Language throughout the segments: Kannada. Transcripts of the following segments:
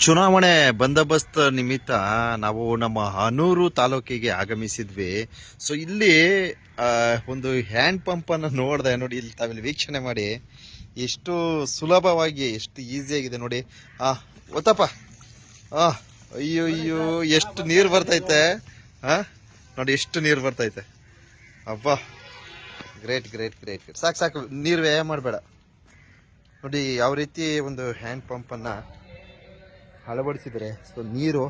ಚುನಾವಣೆ ಬಂದೋಬಸ್ತ್ ನಿಮಿತ್ತ ನಾವು ನಮ್ಮ ಹನೂರು ತಾಲೂಕಿಗೆ ಆಗಮಿಸಿದ್ವಿ. ಸೊ ಇಲ್ಲಿ ಒಂದು ಹ್ಯಾಂಡ್ ಪಂಪ್ ಅನ್ನು ನೋಡಿದೆ ನೋಡಿ. ಇಲ್ಲಿ ತಾವಿಲ್ಲಿ ವೀಕ್ಷಣೆ ಮಾಡಿ, ಎಷ್ಟು ಸುಲಭವಾಗಿ ಎಷ್ಟು ಈಸಿಯಾಗಿದೆ ನೋಡಿ. ಗೊತ್ತಪ್ಪ, ಅಯ್ಯೋ ಅಯ್ಯೋ ಎಷ್ಟು ನೀರು ಬರ್ತೈತೆ. ನೋಡಿ ಎಷ್ಟು ನೀರು ಬರ್ತೈತೆ. ಅಬ್ಬಾ, ಗ್ರೇಟ್ ಗ್ರೇಟ್ ಗ್ರೇಟ್ ಗ್ರೇಟ್. ಸಾಕು ಸಾಕು, ನೀರು ವ್ಯಯ ಮಾಡಬೇಡ. ನೋಡಿ ಯಾವ ರೀತಿ ಒಂದು ಹ್ಯಾಂಡ್ ಪಂಪನ್ನು ಅಳವಡಿಸಿದರೆ. ಸೊ ನೀರು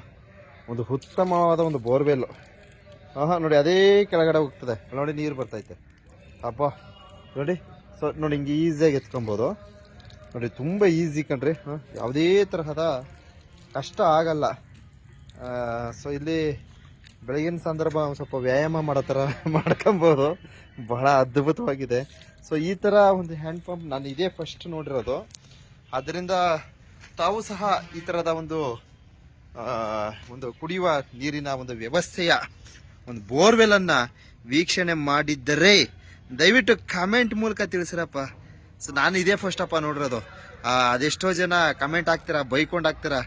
ಒಂದು ಉತ್ತಮವಾದ ಒಂದು ಬೋರ್ವೆಲ್. ನೋಡಿ ಅದೇ ಕೆಳಗಡೆ ಹೋಗ್ತದೆ ನೋಡಿ, ನೀರು ಬರ್ತೈತೆ. ಅಪ್ಪ ನೋಡಿ. ಸೊ ನೋಡಿ ಹಿಂಗೆ ಈಸಿಯಾಗಿ ಎತ್ಕೊಬೋದು ನೋಡಿ. ತುಂಬ ಈಸಿ ಕಣ್ರಿ. ಯಾವುದೇ ತರಹದ ಕಷ್ಟ ಆಗಲ್ಲ. ಸೊ ಇಲ್ಲಿ ಬೆಳಗಿನ ಸಂದರ್ಭ ಒಂದು ಸ್ವಲ್ಪ ವ್ಯಾಯಾಮ ಮಾಡೋ ಥರ ಮಾಡ್ಕೊಬೋದು. ಬಹಳ ಅದ್ಭುತವಾಗಿದೆ. ಸೊ ಈ ಥರ ಒಂದು ಹ್ಯಾಂಡ್ ಪಂಪ್ ನಾನು ಇದೇ ಫಸ್ಟ್ ನೋಡಿರೋದು. ಆದ್ದರಿಂದ ತಾವು ಸಹ ಈ ಥರದ ಒಂದು ಕುಡಿಯುವ ನೀರಿನ ಒಂದು ವ್ಯವಸ್ಥೆಯ ಒಂದು ಬೋರ್ವೆಲನ್ನು ವೀಕ್ಷಣೆ ಮಾಡಿದ್ದರೆ ದಯವಿಟ್ಟು ಕಮೆಂಟ್ ಮೂಲಕ ತಿಳಿಸಿರಪ್ಪ. ಸೊ ನಾನು ಇದೇ ಫಸ್ಟ್ ಅಪ್ಪ ನೋಡಿರೋದು. ಅದೆಷ್ಟೋ ಜನ ಕಮೆಂಟ್ ಹಾಕ್ತೀರಾ, ಬೈಕೊಂಡು ಹಾಕ್ತೀರಾ,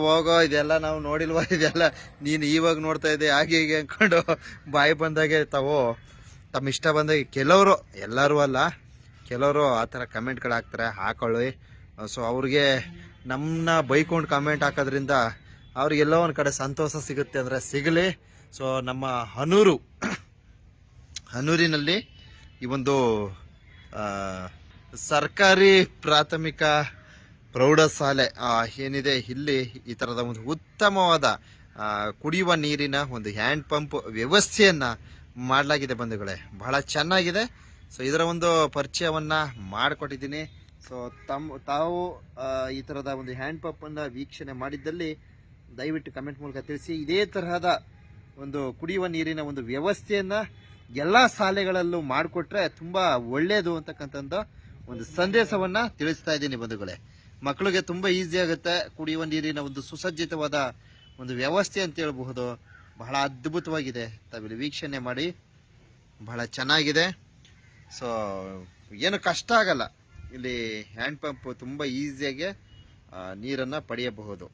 ಹೋಗೋ ಇದೆಲ್ಲ ನಾವು ನೋಡಿಲ್ವಾ, ಇದೆಲ್ಲ ನೀನು ಇವಾಗ ನೋಡ್ತಾ ಇದ್ದೆ ಹಾಗೆ ಹೀಗೆ ಅಂದ್ಕೊಂಡು ಬಾಯಿ ಬಂದಾಗೆ ತಾವು ತಮ್ಮ ಇಷ್ಟ ಬಂದಾಗೆ. ಕೆಲವರು, ಎಲ್ಲರೂ ಅಲ್ಲ, ಕೆಲವರು ಆ ಥರ ಕಮೆಂಟ್ಗಳು ಹಾಕ್ತಾರೆ. ಹಾಕೊಳ್ಳಿ. ಸೊ ಅವ್ರಿಗೆ ನಮ್ಮನ್ನ ಬೈಕೊಂಡು ಕಮೆಂಟ್ ಹಾಕೋದ್ರಿಂದ ಅವ್ರಿಗೆಲ್ಲೋ ಒಂದು ಕಡೆ ಸಂತೋಷ ಸಿಗುತ್ತೆ ಅಂದರೆ ಸಿಗಲಿ. ಸೊ ನಮ್ಮ ಹನೂರಿನಲ್ಲಿ ಈ ಒಂದು ಸರ್ಕಾರಿ ಪ್ರಾಥಮಿಕ ಪ್ರೌಢಶಾಲೆ ಏನಿದೆ, ಇಲ್ಲಿ ಈ ಥರದ ಒಂದು ಉತ್ತಮವಾದ ಕುಡಿಯುವ ನೀರಿನ ಒಂದು ಹ್ಯಾಂಡ್ ಪಂಪ್ ವ್ಯವಸ್ಥೆಯನ್ನು ಮಾಡಲಾಗಿದೆ ಬಂಧುಗಳೇ. ಬಹಳ ಚೆನ್ನಾಗಿದೆ. ಸೊ ಇದರ ಒಂದು ಪರಿಚಯವನ್ನು ಮಾಡಿಕೊಟ್ಟಿದ್ದೀನಿ. ಸೊ ತಾವು ಈ ಥರದ ಒಂದು ಹ್ಯಾಂಡ್ ಪಂಪನ್ನು ವೀಕ್ಷಣೆ ಮಾಡಿದ್ದಲ್ಲಿ ದಯವಿಟ್ಟು ಕಮೆಂಟ್ ಮೂಲಕ ತಿಳಿಸಿ. ಇದೇ ತರಹದ ಒಂದು ಕುಡಿಯುವ ನೀರಿನ ಒಂದು ವ್ಯವಸ್ಥೆಯನ್ನು ಎಲ್ಲ ಶಾಲೆಗಳಲ್ಲೂ ಮಾಡಿಕೊಟ್ರೆ ತುಂಬ ಒಳ್ಳೆಯದು ಅಂತಕ್ಕಂಥದ್ದು ಒಂದು ಸಂದೇಶವನ್ನು ತಿಳಿಸ್ತಾ ಇದ್ದೀನಿ ಬಂಧುಗಳೇ. ಮಕ್ಕಳಿಗೆ ತುಂಬ ಈಸಿ ಆಗುತ್ತೆ. ಕುಡಿಯುವ ನೀರಿನ ಒಂದು ಸುಸಜ್ಜಿತವಾದ ಒಂದು ವ್ಯವಸ್ಥೆ ಅಂತ ಹೇಳ್ಬಹುದು. ಬಹಳ ಅದ್ಭುತವಾಗಿದೆ. ತಾವಿಲ್ಲಿ ವೀಕ್ಷಣೆ ಮಾಡಿ, ಬಹಳ ಚೆನ್ನಾಗಿದೆ. ಸೊ ಏನು ಕಷ್ಟ ಆಗಲ್ಲ. ಇಲ್ಲಿ ಹ್ಯಾಂಡ್ ಪಂಪ್ ತುಂಬ ಈಸಿಯಾಗಿ ನೀರನ್ನು ಪಡೆಯಬಹುದು.